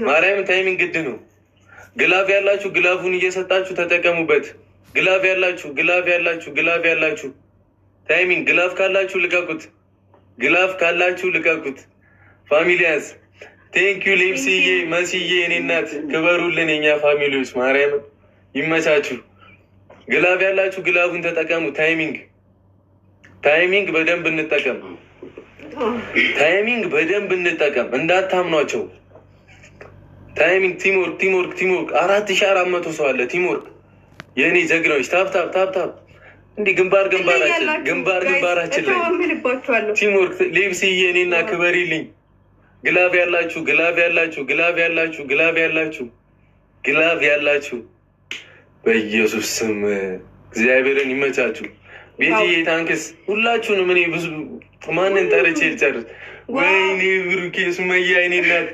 ማርያም ታይሚንግ ግድ ነው። ግላፍ ያላችሁ ግላፉን እየሰጣችሁ ተጠቀሙበት። ግላፍ ያላችሁ ታይሚንግ ግላፍ ካላችሁ ልቀቁት። ፋሚሊያንስ ቴንኪዩ ሌፕስዬ መስዬ እኔ እናት ክበሩልን የኛ ፋሚሊዎች ማርያም ይመቻችሁ። ግላፍ ያላችሁ ግላፉን ተጠቀሙ። ታይሚንግ በደንብ እንጠቀም። እንዳታምኗቸው። ታይሚንግ ቲምወርክ 4400 ሰው አለ። ቲምወርክ የእኔ ጀግናዎች ታፕ እንዲህ ግንባራችን ላይ ቲምወርክ ሌብስዬ እኔና ክበሪልኝ። ግላብ ያላችሁ በኢየሱስ ስም እግዚአብሔርን ይመቻችሁ። ቤትዬ ታንክስ ሁላችሁንም። እኔ ብዙ ማንን ጠርቼ ልጨርስ? ወይኔ ብሩኬ ሱመያ እኔ እናት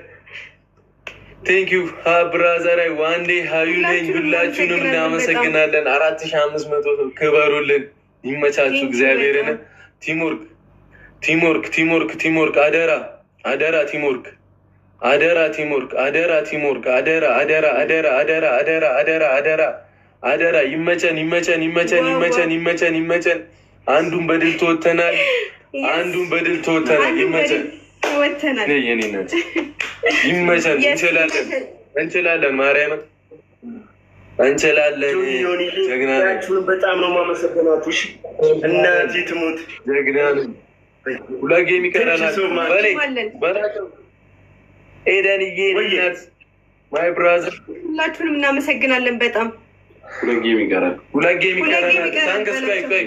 ቴንኪዩ ብራዘራይ ዋንዴ ሀዩ ነኝ። ሁላችሁንም እናመሰግናለን። 4500 ሰው ክበሩልን። ይመቻችሁ እግዚአብሔርን። ቲምወርክ አደራ ይመቸን። አንዱን በድል ተወተናል። ይመቸን። እንችላለን። ማርያምን እንችላለን። ጀግናችሁን በጣም ነው የማመሰግናችሁ። እናቴ ትሙት ጀግና ነን። ሁለት ጌም ይቀረናል። ኤደንዬ እናት ማይ ብራዘር ሁላችሁንም እናመሰግናለን በጣም። ሁለት ጌም ይቀረናል። ታንክስ። ቆይ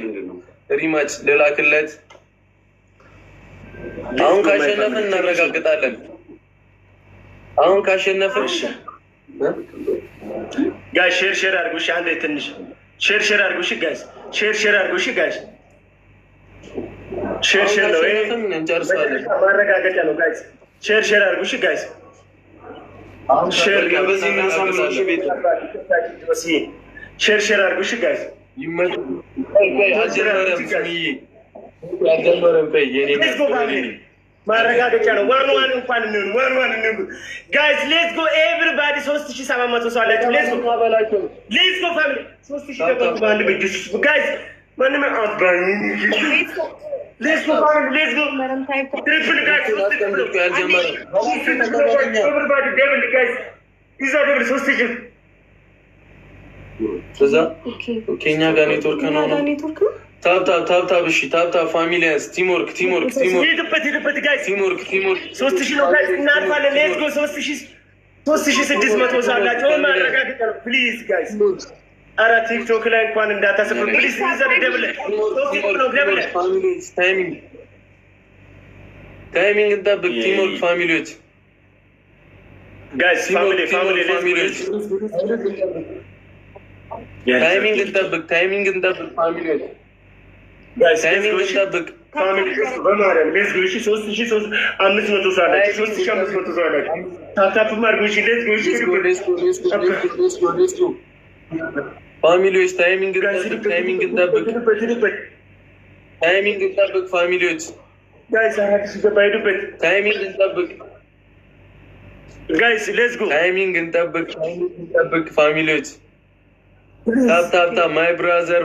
ሪማች ልላክለት። አሁን ካሸነፍን እናረጋግጣለን። ጋይ ሼር አድርጉ። እሺ አንዴ ትንሽ ሼር አድርጉ። እሺ ጋይስ ሼር አድርጉ። እሺ ጋይስ ሼር ነው እንጨርሳለን። ማረጋገጫ ነው ጋይስ። ሼር አድርጉ። እሺ ጋይስ ሼር በዚህ ነው ሳምንት ቤት ሼር አድርጉ። እሺ ጋይስ ማረጋገጫ ነው። ዋን እንኳን ጋይስ ሌትስ ጎ ኤቭሪባዲ 3700 ሰው አላችሁ። ሌትስ ጎ ፋሚሊ 3000 ገባችሁ በአንድ በጅስ ጋይስ ማንም አባኝ ሌትስ ጎ ትሪፕል ጋይስ ኤቭሪባዲ ደብል ጋይስ ይዛ ደብል 3000 ከዛ ኬኛ ጋር ኔትወርክ ነው። ታፕ እሺ ታፕ ፋሚሊያንስ ቲምወርክ ሄድበት ጋይስ ቲምወርክ 3000 ነው ጋይስ እናልፋለን። ሌትስ ጎ 3600 ሰው አላችሁ። ማረጋገጫ ነው ፕሊዝ ጋይስ። ኧረ ቲክቶክ ላይ እንኳን እንዳታስቡ ፕሊዝ። ደብል ታይሚንግ እንጠብቅ። ቲምወርክ ፋሚሊዎች ጋይስ ፋሚሊዎች ታይሚንግ እንጠብቅ ፋሚሊዎች በማርያም ሌትስ ጎ 3500 ሰው አላችሁ። 3500 ሰው አላችሁ። ታፕ ማርጉ። ሌትስ ጎ ፋሚሊዎች ታይሚንግ እንጠብቅ ፋሚሊዎች ጋይስ ታይሚንግ እንጠብቅ ጋይስ ሌትስ ጎ ታይሚንግ እንጠብቅ ፋሚሊዎች ታፕ ማይ ብራዘር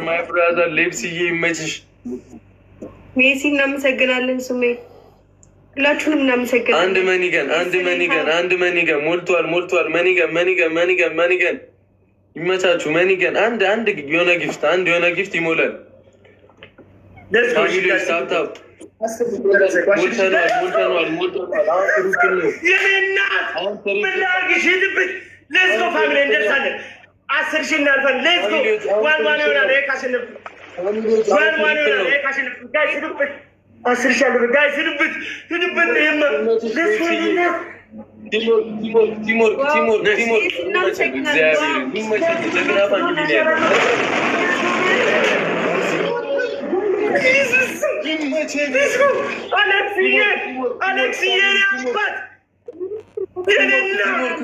ሌፕስዬ ይመችሽ። ሜሲ እናመሰግናለን። ሱሜ ሁላችሁንም እናመሰግናለን። አንድ መኒገን ሞልቷል። መኒገን ይመቻችሁ። መኒገን አንድ የሆነ ጊፍት ይሞላል። ታፕ ሞልተናል። እንደርሳለን። 10,000 እናልፋለን። ሌትስ ጎ ዋን ይሆናል። ካሸነፍ ጋይስ ሂዱበት። 10,000 አለ ጋይስ ሂዱበት።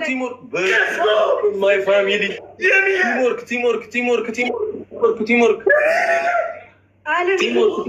ቲምወርክ ማይ ፋሚሊ ቲምወርክ Teamwork.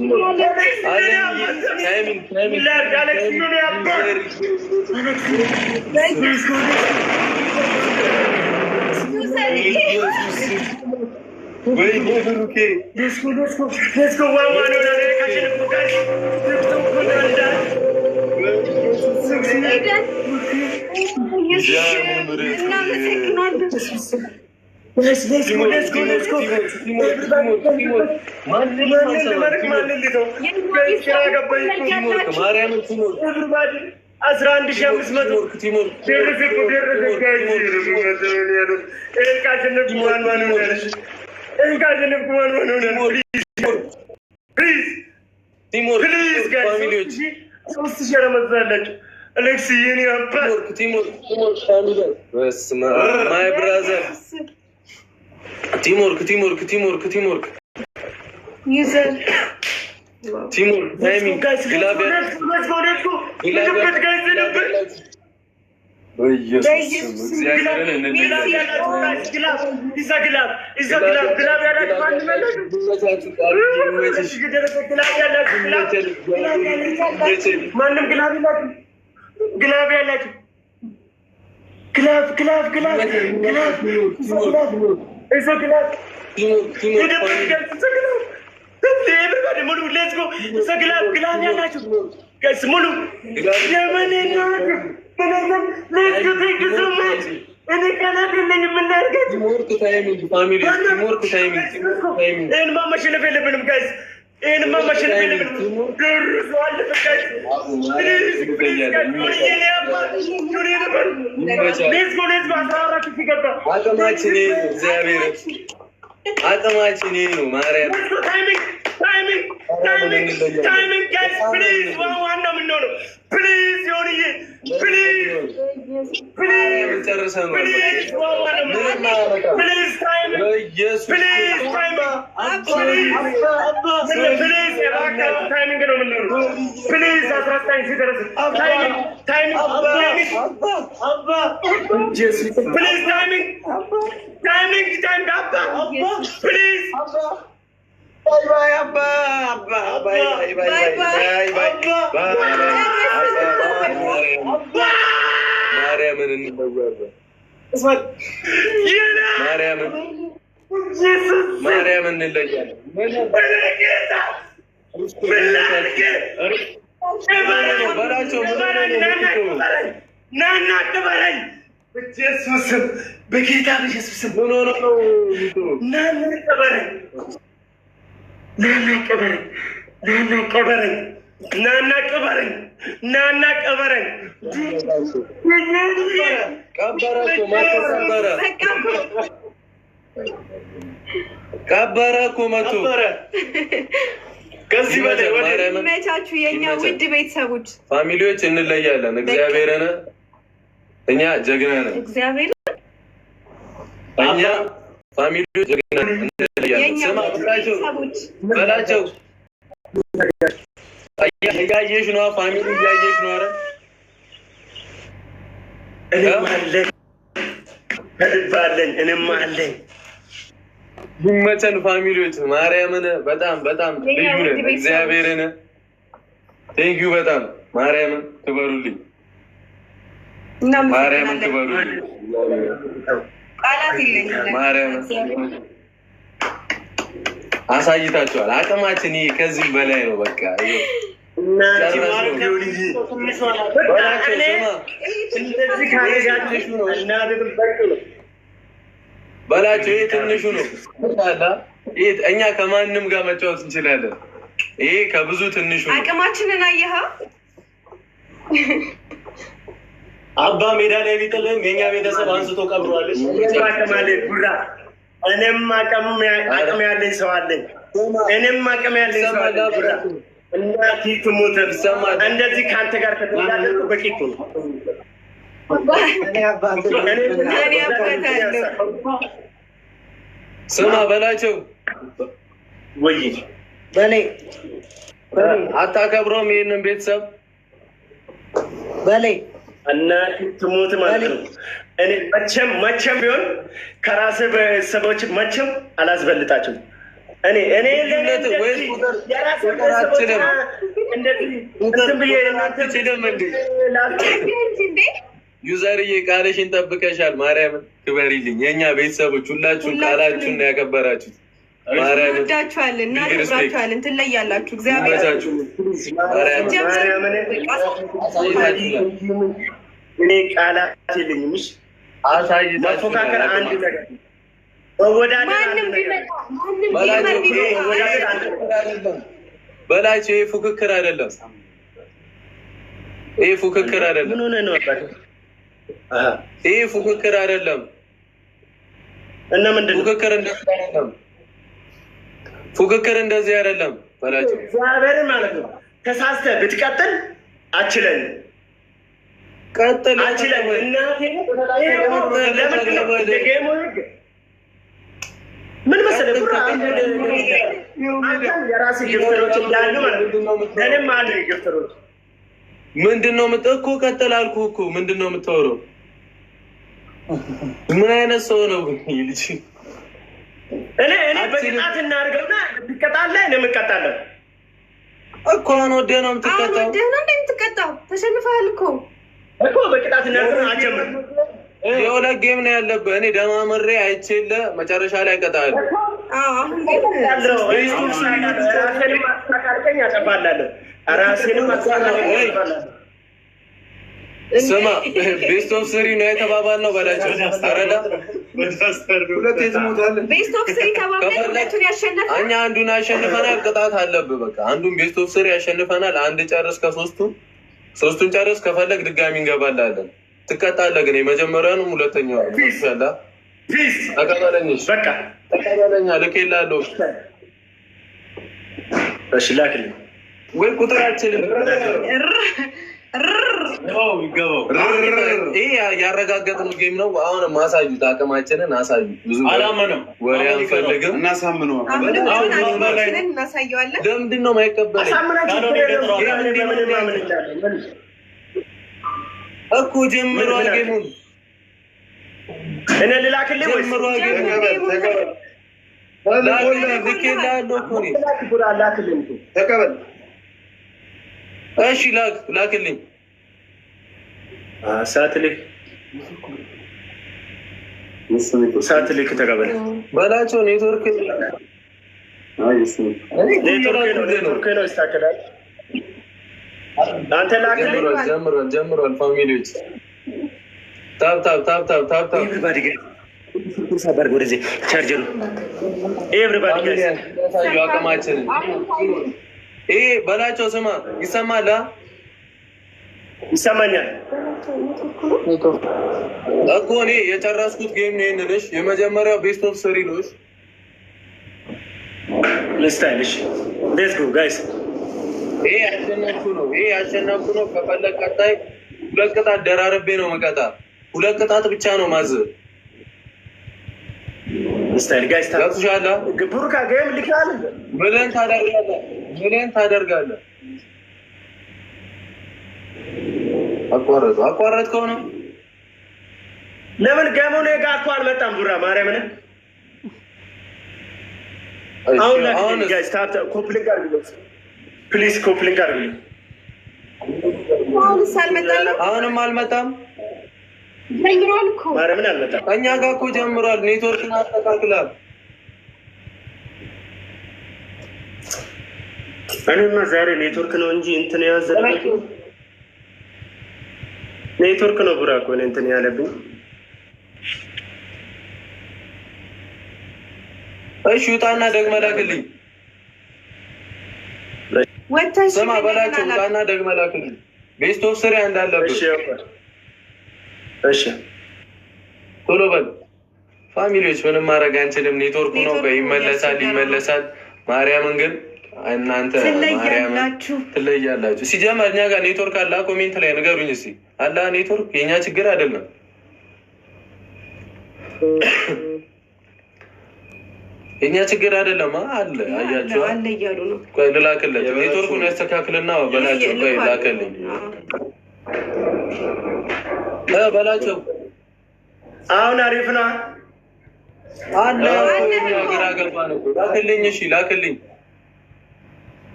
User. Teamwork. Timing. Let's go. Guys, Mulu. Thank you so much. Teamwork timing, family. Teamwork timing. And Mama should have been guys. And Mama should have been. Timing, guys, please. Please, Bye, Abba. Bye. Mariam ቀበረ እኮ መቶ ከዚህ በላይ መቻችሁ የኛ ውድ ቤተሰቦች ፋሚሊዎች እንለያለን። እግዚአብሔርን እኛ ጀግና ነን። እግዚአብሔር እኛ ፋሚሊዎች ጀግና ነን። እንለያለን። ስማ በላቸው እያየሽ ነው። ፋሚሊ እያየሽ ነው። ኧረ እኔም አለኝ ይመቸን ፋሚሊዎች። ማርያምን በጣም ልዩ ነን። እግዚአብሔርን ቴንኪዩ በጣም ማርያምን ክበሩልኝ። ማርያምን ክበሩልኝ። ማርያምን አሳይታችኋል። አቅማችን ይሄ ከዚህ በላይ ነው። በቃ በላቸው ይሄ ትንሹ ነው። እኛ ከማንም ጋር መጫወት እንችላለን። ይሄ ከብዙ ትንሹ ነው። አቅማችንን አየሃ። አባ ሜዳ ላይ ቢጥልም የኛ ቤተሰብ አንስቶ ቀብሯለች። እኔም አቅም ያለኝ ሰው አለኝ። እናቴ ትሙት እንደዚህ ከአንተ ጋር ከተላለቁ በቂ እኮ ነው። ስማ በላቸው ወይ በላይ አታከብረውም ይሄንን ቤተሰብ በላይ እናቴ ትሙት ማለት ነው። እኔ መቼም ቢሆን ከራሴ ቤተሰቦች መቼም አላስበልጣቸውም። እኔ ዩዘርዬ ቃልሽን ጠብቀሻል። ማርያምን ክበሪልኝ። የእኛ ቤተሰቦች ሁላችሁም ቃላችሁን ነው ያከበራችሁት። ማርያምን እንወዳችኋለን፣ እናከብራችኋለን። ትለያላችሁ። እግዚአብሔር እኔ ቃላት የለኝም። መፎካከር አንድ ነገር በላቸው። ይሄ ፉክክር አይደለም። ይሄ ፉክክር አይደለም። ይሄ ፉክክር አይደለም። እና ምንድን ነው ፉክክር? እንደዚህ አይደለም። ፉክክር እንደዚህ አይደለም በላቸው። እግዚአብሔርን ማለት ነው። ተሳስተህ ብትቀጥል አችለን ቀጥል አችለን ምን መሰለህ የራስህ ግፍተሮች እንዳሉ ማለት ነው። እኔም አለ ግፍተሮች። ምንድን ነው እኮ ቀጥል አልኩህ እኮ። ምንድን ነው የምታወራው? ምን አይነት ሰው ነው ልጅ? እኔ በቅጣት እናድርገውና ትቀጣለህ። እኔ የምቀጣለሁ እኮ አሁን ወደህ ነው የምትቀጣው። ወደህ ነው የምትቀጣው። ተሸንፈሃል እኮ በቅጣት እናድርገው። አጀምር። የሁለት ጌም ነው ያለብህ። እኔ ደማምሬ አይቼለ መጨረሻ ላይ እቀጣለሁ። ስማ ቤስት ኦፍ ስሪ ነው የተባባልነው በላቸው። አረዳ እኛ አንዱን አሸንፈናል። ቅጣት አለብህ። በቃ አንዱን ቤስት ኦፍ ስሪ ያሸንፈናል። አንድ ጨርስ ሶስቱን ጨርስ። ከፈለግ ድጋሚ እንገባላለን። ትቀጣለህ ግን የመጀመሪያውንም ሁለተኛው ያላ ተቀበለኝሽ። በቃ ተቀበለኛ። ልኬልሃለሁ። እሺ ላክልኝ ወይ ቁጥራችንን ይሄ ያረጋገጥነው ጌም ነው። አሁን ማሳዩት፣ አቅማችንን አሳዩ። ብዙ አላመነም። ወሬ አንፈልግም። እናሳምነዋል። ለምንድን ነው የማይቀበለኝ እኮ? ጀምሯል ጌሙን። እኔ ልላክልህ ወይስ ጀምሯል ጌሙን? ልኬልሃለሁ እኮ እኔ። ተቀበል። እሺ ላክልኝ። ሳትልክ ተቀበል በላቸው። ኔትወርክ ነው ይስተካከላል። አንተ ላክልኝ። ጀምሯል። ፋሚሊዎች ታፕ ወደዚህ ቻርጀሩ ኤቭሪባዲ አቅማችንን ይሄ በላቸው። ስማ ይሰማል? ይሰማኛል እኮ እኔ የጨረስኩት ጌም ነው። ይሄንንሽ የመጀመሪያው ቤስት ኦፍ ስሪ ነው። ልስታይልሽ ሌትስ ጎ ጋይስ። ይሄ ያሸነፍኩ ነው። ከፈለግ ቀጣይ ሁለት ቅጣት ደራርቤ ነው መቀጣ። ሁለት ቅጣት ብቻ ነው ማዘዝ። ልስታይል ጋይስ ታውቁሻላ። ቡርካ ጌም ልካል ብለን ታደርጋለህ። አቋረጥከው ነው። ለምን ገሙን ጋር እኮ አልመጣም። ቡራ ማርያምን አሁን ጋይስ ታፕ ኮፕሊንግ አድርጉ ፕሊዝ። ኮፕሊንግ አድርጉ። አሁንም አልመጣም። ጀምሯል እኮ ማርያምን አልመጣም። እኛ ጋር እኮ ጀምሯል። ኔትወርክን አስተካክላል። እኔማ ዛሬ ኔትወርክ ነው እንጂ እንትን ያዘለኝ ኔትወርክ ነው። ቡራ እኮ ነው እንትን ያለብኝ። እሺ ውጣና ደግመህ ላክልኝ። ስማ በላቸው። ውጣና ደግመህ ላክልኝ። ቤስት ኦፍ ስሪ እንዳለብህ። እሺ ቶሎ በል። ፋሚሊዎች ምንም ማድረግ አንችልም። ኔትወርኩ ነው። ይመለሳል። ማርያምን ግን እናንተ ትለያላችሁ። ሲጀመር እኛ ጋር ኔትወርክ አለ። ኮሜንት ላይ ንገሩኝ እስኪ። አለ ኔትወርክ? የእኛ ችግር አይደለም። የእኛ ችግር አይደለም። አለ አያቸው አለ እያሉ ነው። ቆይ ልላክለት። ኔትወርኩን ያስተካክልና በላቸው። ቆይ ላክልኝ በላቸው። አሁን አሪፍ ነው። አለ ግራ ገባን እኮ ላክልኝ። እሺ ላክልኝ።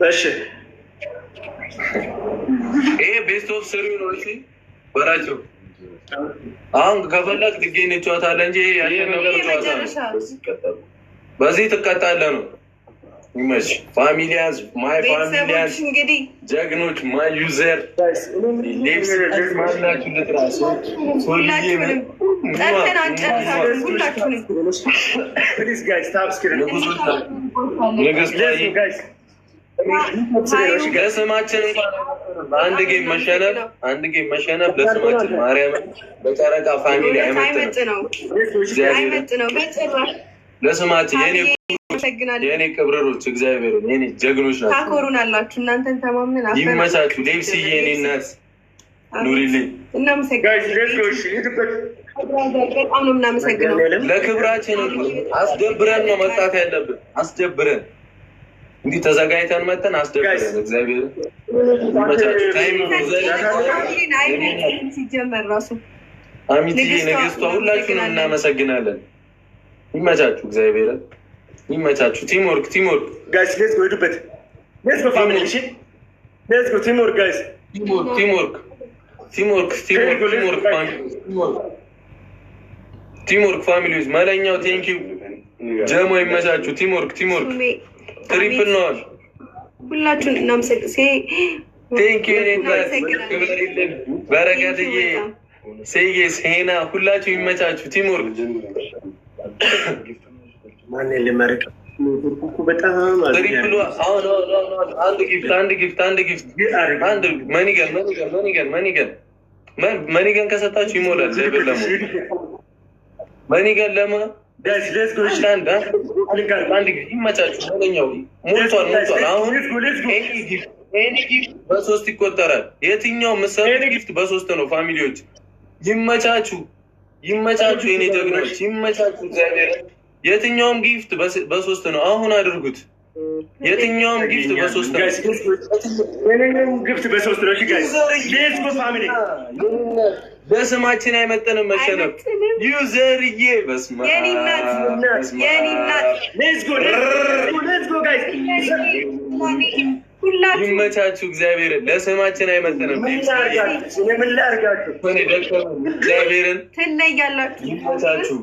እሺ ይሄ ቤስት ኦፍ ስሪ ነው። እሺ በራቸው አሁን ከፈለግ ትገኝ እንጫወታለን እንጂ ያሸነፈው ጨዋታ ነው። በዚህ ትቀጣለህ ነው። ይመች ፋሚሊያዝ ማይ ፋሚሊያዝ ጀግኖች ማይ ዩዘር ሌብስ ማላችሁ ልትራሱ ሁላችሁንም ጠርተን አንጨርሳችሁም። ሁላችሁንም ፕሊዝ ጋይስ ታፕ ስክሪን ለስማችን አንድ ጌም መሸነፍ ለስማችን ማርያም በጨረቃ ፋሚሊ አይመጥነው። ለስማችን የኔ ቅብረሮች እግዚአብሔር የኔ ጀግኖች ናቸው። ታኮሩን አላችሁ እናንተን ተማምነን ይመቻችሁ። ሌብስዬ የኔ እናት ኑሪልኝ። በጣም ነው የምናመሰግነው። ለክብራችን አስደብረን ነው መጣት ያለብን። አስደብረን እንዲህ ተዘጋጅተን መተን አስደብረን እግዚአብሔር ይመቻችሁ። ሲጀመር ራሱ አሚቲ ንግስቷ ሁላችሁንም እናመሰግናለን። ይመቻችሁ እግዚአብሔር ይመቻችሁ። ቲምወርክ ጋይስ ሌትስ ጎ ሄዱበት ሌትስ ጎ ፋሚሊ እሺ ሌትስ ጎ ቲምወርክ ጋይስ ቲምወርክ ፋሚሊዎች መለኛው ቴንኪው ጀሞ ይመቻችሁ። ቲምወርክ ትሪፕል ነው። ሁላችሁን እናመሰግናለን። ቴንኪው በረከትዬ ሴዬ ሴና ሁላችሁ ይመቻችሁ። ቲምወርክ ማን ልመርቅ በጣም ትሪፕል አንድ ጊፍት መኒገን ከሰጣችሁ ይሞላል። ዘይበለሙ መኒገን ለማ ይመቻችሁ። መለኛው ሞልቷል። አሁን ጊፍት በሶስት ይቆጠራል። የትኛው ምሰሩ ጊፍት በሶስት ነው። ፋሚሊዎች ይመቻችሁ። የኔ ጀግኖች ይመቻችሁ። እግዚአብሔር የትኛውም ጊፍት በሶስት ነው። አሁን አድርጉት። የትኛውም ጊፍት በሶስት ነው። በስማችን አይመጠንም መሸነፍ። ዩዘርዬ በስማ ይመቻችሁ። እግዚአብሔርን ለስማችን አይመጠንም። እግዚአብሔርን ትለያላችሁ።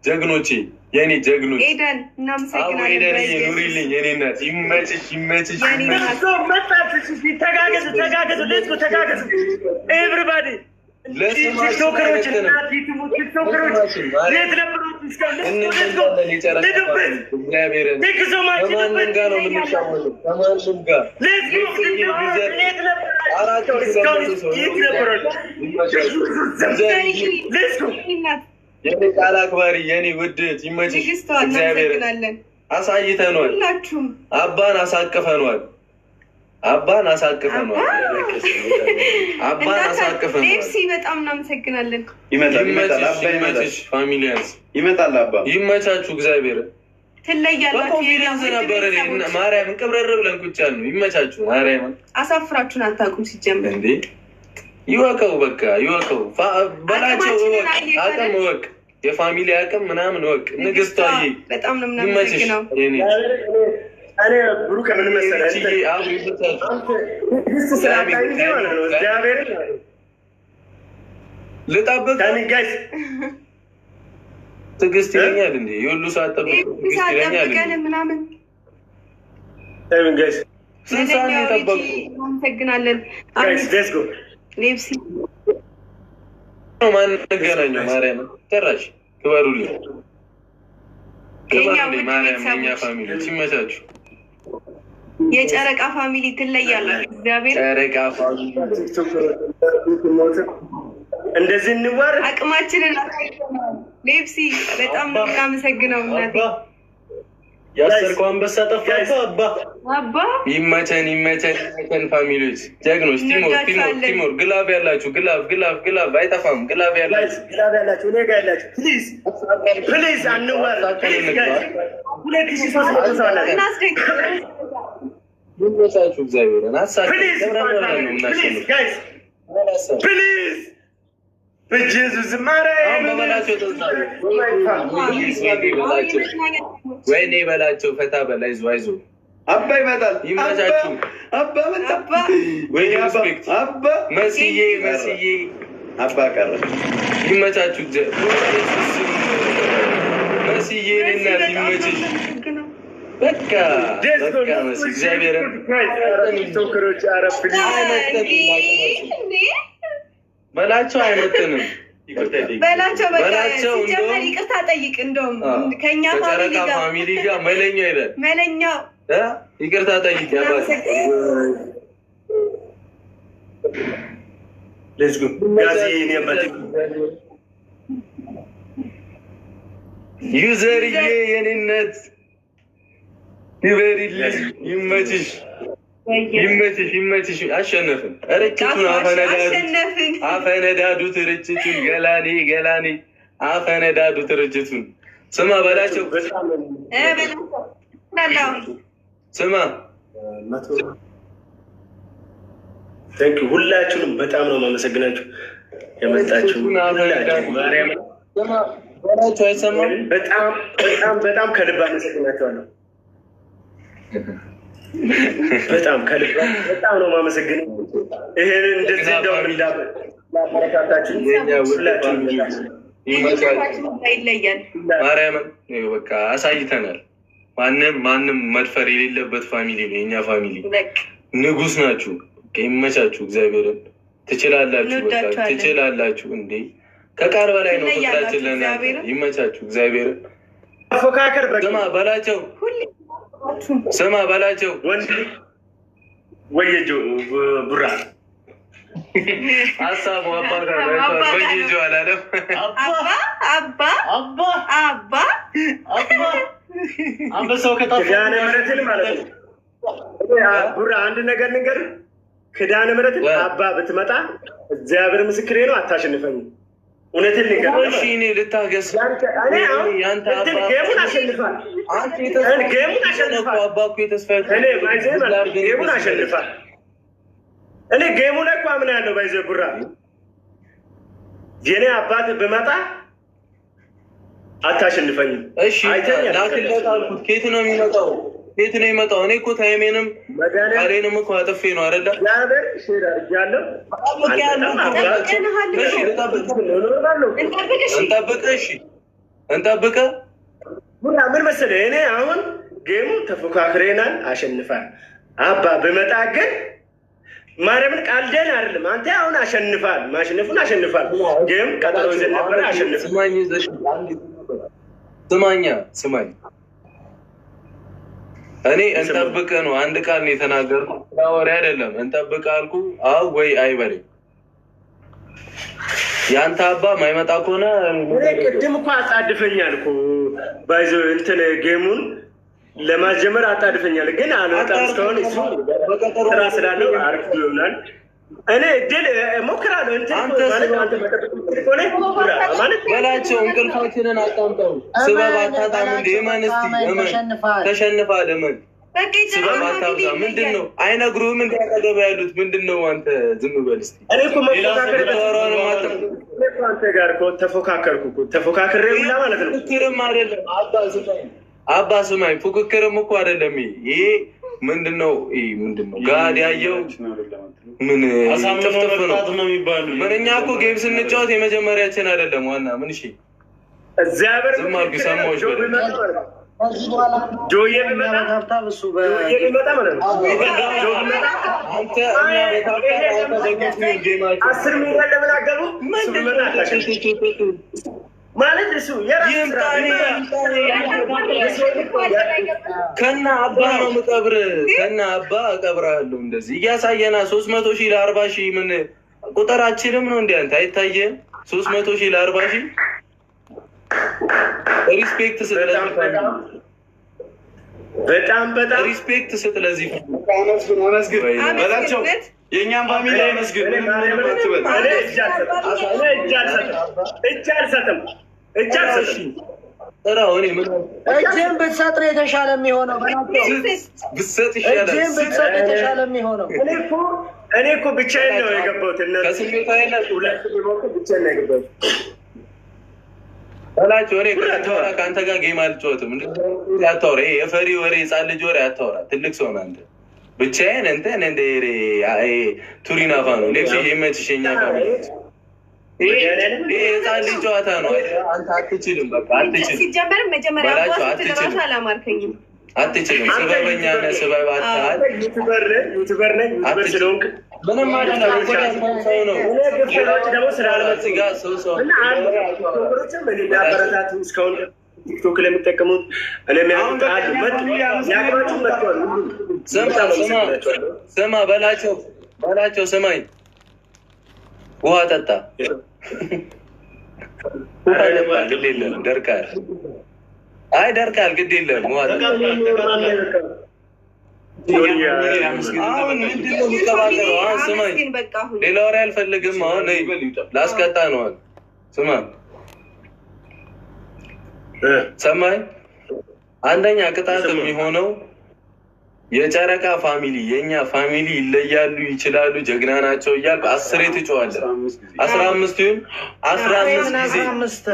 ጀግኖቼ የኔ ጀግኖች ኤደን እናመሰግናለን። ኑሪልኝ የኔ እናት ይመችሽ። ተጋገዙ ኤቭሪባዲ ቲክቶከሮች የት ነበሩ? ከማንም ጋር ነው የምንሻወለው። ከማንም ጋር የኔ ቃል አክባሪ የኔ ውድት ይመችሽ። እግዚአብሔር አሳይተኗል። አባን አሳቅፈኗል። ሌብሲ በጣም እናመሰግናለን። ይመችሽ። ፋሚሊያንስ ይመጣል። አባ ይመቻችሁ። እግዚአብሔር ትለያላችሁ። ኮንፊደንስ ነበረ። ማርያምን ቅብረር ብለን ቁጭ ያልነው ይመቻችሁ። ማርያምን አሳፍራችሁን አታውቁም። ሲጀምር እንዴ ይወቀው በቃ ይወቀው በላቸው። አቅም እወቅ፣ የፋሚሊ አቅም ምናምን እወቅ። ንግስቷዬ በጣም ነው የምናመሰግነው። እኔ ብሩክ ምን መሰለህ ልጠብቅ ትዕግስት ይለኛል እንዴ የሁሉ ሰዓት ጠብቅ ትዕግስት ይለኛል ምናምን ስንት ሰዓት ነው የጠበቁ? እናመሰግናለን። ሌብሲ ማን ገናኘው? ማርያምን ጨራሽ ክበሩልኝ። ማርያም የኛ ፋሚሊዎች ይመቻችሁ። የጨረቃ ፋሚሊ ትለያላችሁ። እግዚአብሔር ጨረቃ ፋሚሊ እንደዚህ እንዋር አቅማችንን ሌብሲ በጣም ነው የምናመሰግነው። እናቴ ያሰርከው አንበሳ ጠፋ። አባ ይመቸን ፋሚሊዎች ጀግኖች። ቲሞር ግላብ ያላችሁ ግላብ አይጠፋም። ግላብ ያላችሁ እኔ ጋር ያላችሁ ፕሊዝ አንዋር ይመቻችሁ። እግዚአብሔርን በኢየሱስ ማርያም በላቸው ወይኔ በላቸው። ፈታ በል አይዞህ አባ ይመጣል። ይመቻችሁ። አባ መጣ። ወይ ሪስፔክት መስዬ አባ ቀረ። ይመቻችሁ። መስዬ እናት ይመችሽ። በቃ መስ እግዚአብሔርን ቶክሮች አረፍኝ በላቸው አይመጥንም በላቸው። ሲጀመር ይቅርታ ጠይቅ። እንደውም ከኛ ፋሚሊ ጋር መለኛው ይላል መለኛው ይቅርታ ጠይቅ። ያባስ ሌትስ ጎ ጋዚ የኔበት ዩዘርዬ የኔነት ይበሪልኝ። ይመችሽ። አሸነፍን። ርችቱን አፈነዳዱት። ርችቱን ገላኔ አፈነዳዱት። ርችቱን ስማ በላቸው። ስማ ሁላችሁንም በጣም ነው የማመሰግናችሁ የመጣችሁ። በላቸው አይሰማም። በጣም ከልብ አመሰግናችኋለሁ። በጣም ከልብ በጣም ነው የማመሰግነው። ይሄን እንደዚህ እንደውም ላበረታታችሁ ሁላችሁም ይለያል። ማርያምን በቃ አሳይተናል። ማንም መድፈር የሌለበት ፋሚሊ ነው የኛ ፋሚሊ። ንጉስ ናችሁ። ይመቻችሁ። እግዚአብሔርን ትችላላችሁ። እንዴ ከቃል በላይ ነው ፍቅራችን ለእናንተ። ይመቻችሁ። እግዚአብሔርን ፎካከር ስማ በላቸው። ወየጆ ቡራ ሀሳቡ አባ ጋር ወየጆ አላለም። አባ አንበሳው ኪዳነ ምሕረትን ማለት ነው። ቡራ አንድ ነገር ንገር። ኪዳነ ምሕረትን አባ ብትመጣ እግዚአብሔር ምስክሬ ነው አታሸንፈኝም። እውነትን ንገር። እሺ እኔ ልታገስ። ያንተ አባ ጌሙን አሸንፋል። ጌሙን አሸንፋል። አባኩ የተስፋዬ ጌሙን አሸንፋል። እኔ ጌሙ ላይ እኮ አምናለሁ። ባይዘ ቡራ የኔ አባት ብመጣ አታሸንፈኝም። እሺ ላክለት አልኩት። ከየት ነው የሚመጣው? እኔ እኮ ታይሜንም ቃሌንም እኮ አጥፌ ነው አይደለ? እንጠብቅ። ምን መሰለህ እኔ አሁን ጌሙ ተፎካክሬናል፣ አሸንፋል። አባ ብመጣ ግን ማርያምን ቃልደን አይደለም። አንተ አሁን አሸንፋል፣ ማሸነፉን አሸንፋል። ጌም ቀጠሮ ይዘን ነበር፣ አሸንፍ። ስማኝ እኔ እንጠብቅ ነው። አንድ ቃል ነው የተናገርኩት፣ ወሬ አይደለም። እንጠብቅ አልኩ። አው ወይ አይበለኝ። ያንተ አባ ማይመጣ ከሆነ ቅድም እኮ አጣድፈኛል እኮ ባይዞ እንትን ጌሙን ለማስጀመር አጣድፈኛል፣ ግን አልወጣም እስካሁን። እሱ ስራ ስላለው አሪፍ ይሆናል። እኔ እድል ሞክራለሁ። ማለት በላቸው። እንቅልፋችንን አጣምጠው። ስበብ አታጣም እንደ ተሸንፋል። ስበብ አታብዛ። ምንድን ነው አይነግሩህም? እንዲያጠገብ ያሉት ምንድን ነው? አንተ ዝም በል እስኪ። አንተ ጋር ተፎካከርኩ ተፎካክሬ ሁላ ማለት ነው። ፉክክርም አይደለም አባ ስማኝ፣ ፉክክርም እኮ አይደለም ይሄ። ምንድን ነው ጋድ ያየው ምን ጥፍጥፍ ነው የሚባለው? ምን እኛ እኮ ጌም ስንጫወት የመጀመሪያችን አይደለም። ዋና ምን እሺ እግዚአብሔር ዝም አድርጉ። ሰማዎች ጆዬ ቢመጣ ማለት ነው። አንተ እኛ ቤታ 10 ሚሊዮን ለምን አገቡ ማለት እሱ ከና አባ ነው የምቀብር። ከና አባ እቀብራለሁ። እንደዚህ እያሳየና 300,000 ለ40,000 ምን ቁጥራችንም ነው እንደ አንተ አይታየም? 300,000 ለ40,000 ሪስፔክት ስለዚህ በጣም ሪስፔክት ስለዚህ አመስግን በላቸው። የእኛም ፋሚሊ አይመስግን። እጅ አልሰጥም። እጅህን ብትሰጥ ነው የተሻለ የሚሆነው። ብትሰጥ ይሻላል። እጅህን ብትሰጥ የተሻለ የሚሆነው። እኔ እኮ ብቻዬን ነው የገባሁት። ከስሜታዊነት ሁለት ብቻዬን ነው የገባሁት በላቸው። እኔ ከአንተ ጋር ጌም አልጫወትም። አታውራ፣ የፈሪ ወሬ፣ የጻን ልጅ ወሬ አታውራ። ትልቅ ሰው ነህ አንተ። ብቻዬን እንትን እንደ ቱሪን አፋ ነው ሌክሲ የመትሸኛ የጻን ልጅ ጨዋታ ነው። አንተ አትችልም፣ በቃ አትችልም። ሲጀመር መጀመሪያ አትችልም፣ አላማርከኝም። አትችልም። ስበበኛ ነህ፣ ስበብ አትሃል። ዩቱበር ነኝ ስለሆንክ ምንም አይደለም። ሰው ነው ደግሞ ስራ ሰው አበረታቱ እስካሁን ቲክቶክ ለሚጠቀሙት ስማ በላቸው ስማኝ፣ ውሃ ጠጣ። ግድ የለም ደርቃል። አይ ደርቃል፣ ግድ የለም ውሃ ጠጣ። አሁን ምንድን ነው የሚቀባጠረው? አሁን ስማኝ፣ ሌላ ወሬ አልፈልግም። አሁን ላስቀጣ ነው። ስማ ሰማኝ። አንደኛ ቅጣት የሚሆነው የጨረቃ ፋሚሊ የእኛ ፋሚሊ ይለያሉ ይችላሉ ጀግና ናቸው እያልክ 10 ትጮዋለህ። 15 ይሁን 15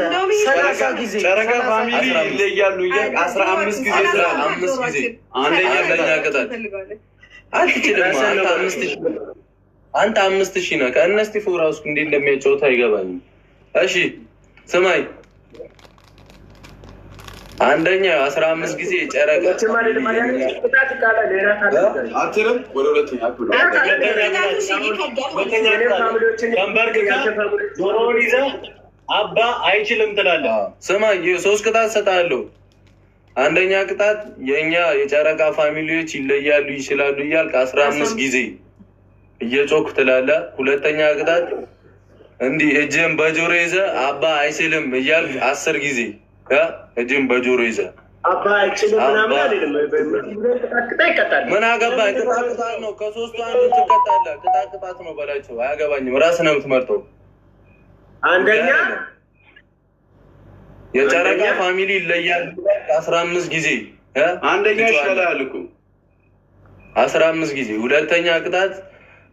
ጊዜ ጨረቃ ፋሚሊ ይለያሉ እያልክ 15 ጊዜ 15 ጊዜ አንደኛ ቅጣት አትችልም። አንተ 5000 ነህ። ከእነ ስቲፎ ራሱ እንዴት እንደሚያጫወት አይገባኝም። እሺ ስማኝ፣ አንደኛ 15 ጊዜ ጨረቃ አትልም። ወደ ሁለተኛ ጆሮውን ይዘህ አባ አይችልም ትላለህ። ስማ 3 ቅጣት ሰጣለሁ። አንደኛ ቅጣት የእኛ የጨረቃ ፋሚሊዎች ይለያሉ ይችላሉ እያልክ 15 ጊዜ እየጮክ ትላለህ። ሁለተኛ ቅጣት እንዲህ እጅህን በጆሮ ይዘህ አባ አይችልም እያልክ 10 ጊዜ እጅህን በጆሮ ይዘህ አባ አይችልም ምን አገባኝ? ቅጣት ነው። ከ3ቱ አንዱ ትቀጣለህ። ቅጣት ነው በላቸው። አያገባኝም። ራስህ ነው የምትመርጠው። አንደኛ የጨረቃ ፋሚሊ ይለያል 15 ጊዜ አንደኛ ይሻላል እኮ 15 ጊዜ። ሁለተኛ ቅጣት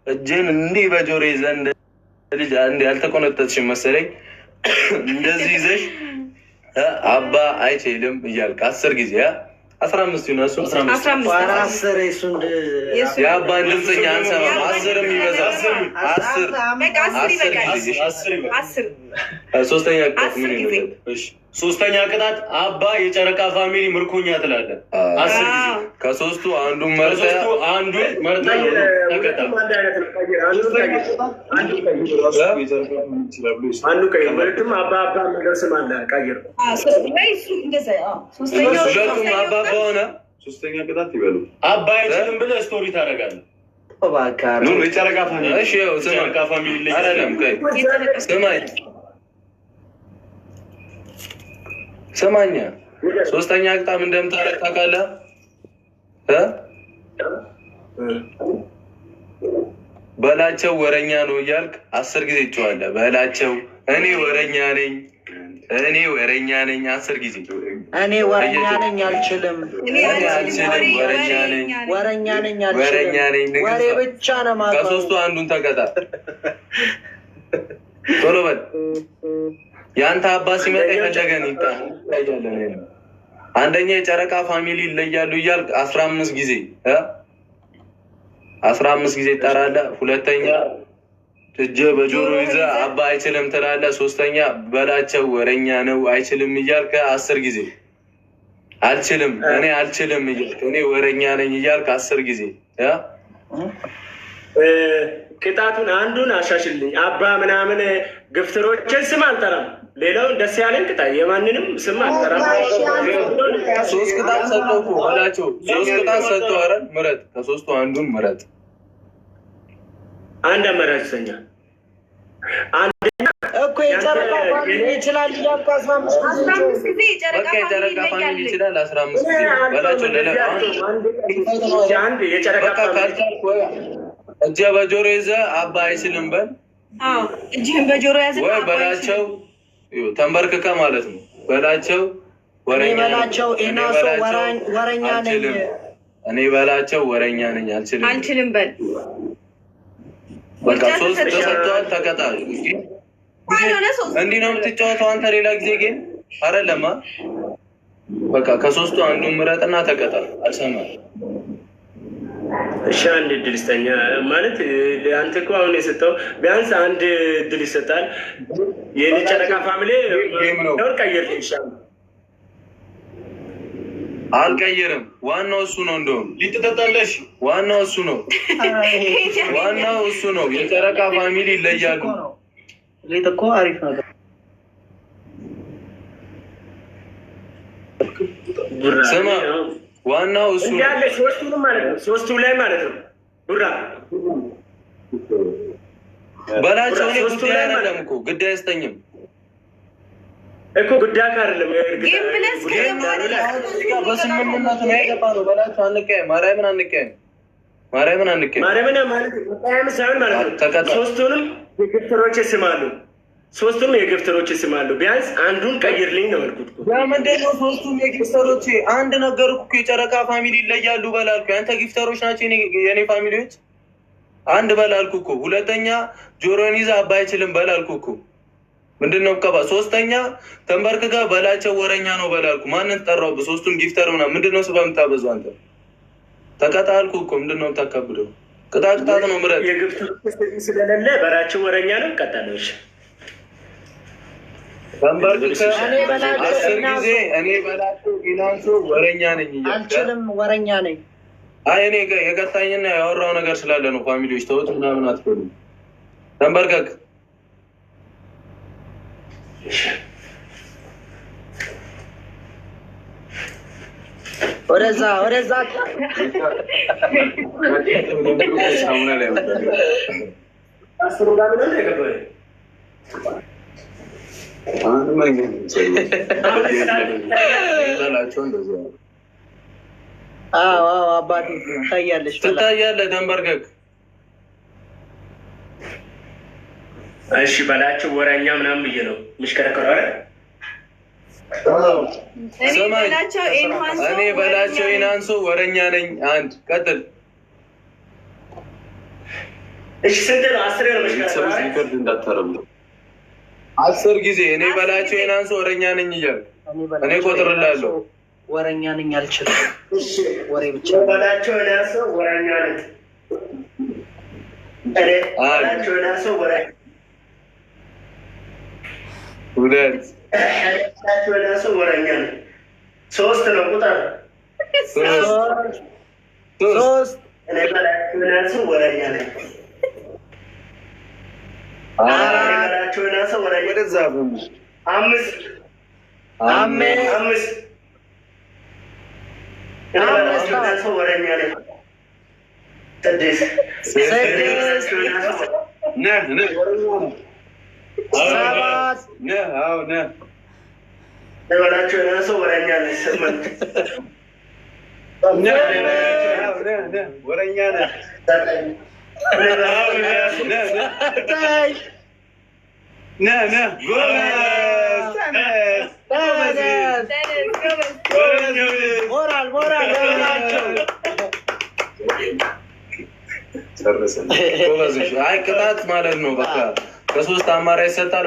እጅህን እንዲህ በጆሮ ይዘህ እንደ ልጅ አንድ ያልተቆነጠጥሽ መሰለኝ እንደዚህ ይዘሽ አባ አይችልም እያልክ 10 ጊዜ 15 ይነሱ 15 የአባን ድምፅኛ አንሰማም። 10 ይበዛል። 10 ሶስተኛ ቅጣት ምን ይሆናል? ሶስተኛ ቅጣት አባ የጨረቃ ፋሚሊ ምርኮኛ ትላለህ። 10 ጊዜ ከ3ቱ አንዱን መርጠህ ተቀጣ። አንዱ ቀይ መልክም አባ የሚለው ስም አለ። ቀይር ሁለቱም አባባ ሆነ። ሶስተኛ ቅጣት ይበሉ። አባ አይችልም ብለህ ስቶሪ ታደርጋለህ። የጨረቃ ፋሚሊ እሺ፣ ያው የጨረቃ ፋሚሊ አይደለም። ስማኛ ሶስተኛ ቅጣት እንደምታረግ ታውቃለህ? በላቸው ወረኛ ነው እያልክ 10 ጊዜ ትጮኻለህ። በላቸው እኔ ወረኛ ነኝ 10 ጊዜ እኔ ወረኛ ነኝ አልችልም፣ ወረኛ ነኝ ወሬ ብቻ ነው ማለት። ከ3ቱ አንዱን ተቀጣ። ቶሎ በል። የአንተ አባ ሲመጣ የፈለገን ይታያለን። አንደኛ የጨረቃ ፋሚሊ ይለያሉ እያልክ 15 ጊዜ 15 ጊዜ ትጠራለህ። ሁለተኛ እጅህ በጆሮ ይዘህ አባ አይችልም ትላለህ። ሶስተኛ በላቸው ወረኛ ነው አይችልም እያልክ 10 ጊዜ አልችልም እያልክ እኔ ወረኛ ነኝ እያልክ 10 ጊዜ ቅጣቱን አንዱን አሻሽልኝ። አባ ምናምን ግፍትሮችን ስም አልጠራም። ሌላውን ደስ ያለን ቅጣት የማንንም ስም አልጠራም። 3 ቅጣት ሰጠው እኮ በላቸው። 3 ቅጣት ሰጠው። ኧረ ምረጥ፣ ከ3ቱ አንዱን ምረጥ። አንድ አመራጭ ሰኛ እኮ የጨረቃ ፋሚሊ ይችላል እያልኩ 15 ጊዜ በቃ የጨረቃ ፋሚሊ ይችላል 15 ጊዜ በላቸው። አንድ የጨረቃ ፋሚሊ እጅህ በጆሮ ይዘህ አባ አይችልም በል። እጅህን በጆሮ ያዘ ወይ በላቸው ተንበርክከ ማለት ነው። በላቸው ወረኛ ወረኛ ነኝ እኔ በላቸው ወረኛ ነኝ አልችልም በል። በቃ ሶስት ተሰጥቷል። ተቀጣ። እንዲህ ነው የምትጫወተው አንተ። ሌላ ጊዜ ግን አይደለማ። በቃ ከሶስቱ አንዱን ምረጥና ተቀጣ። አልሰማም። እሺ አንድ እድል ይስጠኛ ማለት አንተ እኮ አሁን የሰጠው ቢያንስ አንድ እድል ይሰጣል። የጨረቃ ፋሚሊ ነው ቀየር ይሻል። አልቀየርም። ዋናው እሱ ነው። እንደውም ልትጠጣለሽ። ዋናው እሱ ነው። ዋናው እሱ ነው። የጨረቃ ፋሚሊ ይለያሉ። ሌት እኮ አሪፍ ነገር ስማ፣ ዋናው እሱ ነው። ያለ ሶስቱንም ማለት ነው። ሶስቱ ላይ ማለት ነው። ቡራ በላቸው። እኔ ጉዳይ አይደለም እኮ ጉዳይ አይስተኝም እኮ ጉዳይ አይደለም። በስምምነት ነው የገባነው። በላቸው። አንቀያይም። ማርያምን አንቀያይም። ማርያምን አንቀያይም። ማርያምን ማለት መቀያየም ሳይሆን ማለት ነው። ሶስቱንም የግፍተሮች ስም አሉ። ሶስቱም የግፍተሮች ስም አሉ። ቢያንስ አንዱን ቀይርልኝ ነው ያልኩት። ለምንድን ነው ሶስቱም የግፍተሮች? አንድ ነገር እኮ የጨረቃ ፋሚሊ ይለያሉ በላልኩ። አንተ ግፍተሮች ናቸው የኔ ፋሚሊዎች። አንድ በላልኩ እኮ። ሁለተኛ ጆሮን ይዛ አባ አይችልም በላልኩ እኮ። ምንድን ነው ቀባ? ሶስተኛ ተንበርክከ በላቸው ወረኛ ነው በላልኩ። ማንን ጠራው? ሶስቱም ጊፍተር ምናምን ምንድን ነው ስባ የምታበዙ አንተ? ተቀጣልኩ እኮ። ምንድን ነው የምታካብደው? ቅጣት ነው ምረጥ። የግፍተሮች ስለሌለ በላቸው ወረኛ ነው ቀጣለሽ። ተንበርክከ 10 ጊዜ እኔ በላቸው ኢናንሶ ወረኛ ነኝ እያልክ አልችልም። ወረኛ ነኝ። አይ እኔ የቀጣኝና ያወራው ነገር ስላለ ነው። ፋሚሊዎች ተውት ምናምን አትበሉ። ተንበርከክ። ወደዛ አባቴ ትታያለህ። ተንበርከክ። እሺ በላቸው ወረኛ ምናምን ብዬ ነው የሚሽከረከረው አይደል? እኔ በላቸው ኢናንሶ ወረኛ ነኝ። አንድ ቀጥል። እሺ ስንት ነው? 10 ነው የሚሽከረከረው። 10 ጊዜ እኔ በላቸው ኢናንሶ ወረኛ ነኝ እያልክ እኔ ቆጥርላለሁ። ወረኛ ነኝ። አልችልም። ወሬ ብቻ በላቸው ኢናንሶ ወረኛ ነኝ። እኔ በላቸው ኢናንሶ ወረኛ ሁለት በላቸው ወረኛ ነኝ። 3 ነው ቁጥር 3 እኔ በላቸው ኢናንሶ ወረኛ ነኝ። በላቸው ኢናንሶ ወረኛ ወደዛ 5 ኢናንሶ ወረኛ ነኝ። 6 ነህ 7 በላቸው ኢናንሶ ወረኛ ነኝ። 8 ወረኛ ነህ። አይ ቅጣት ማለት ነው። በቃ ከ3 አማራጭ ይሰጣል።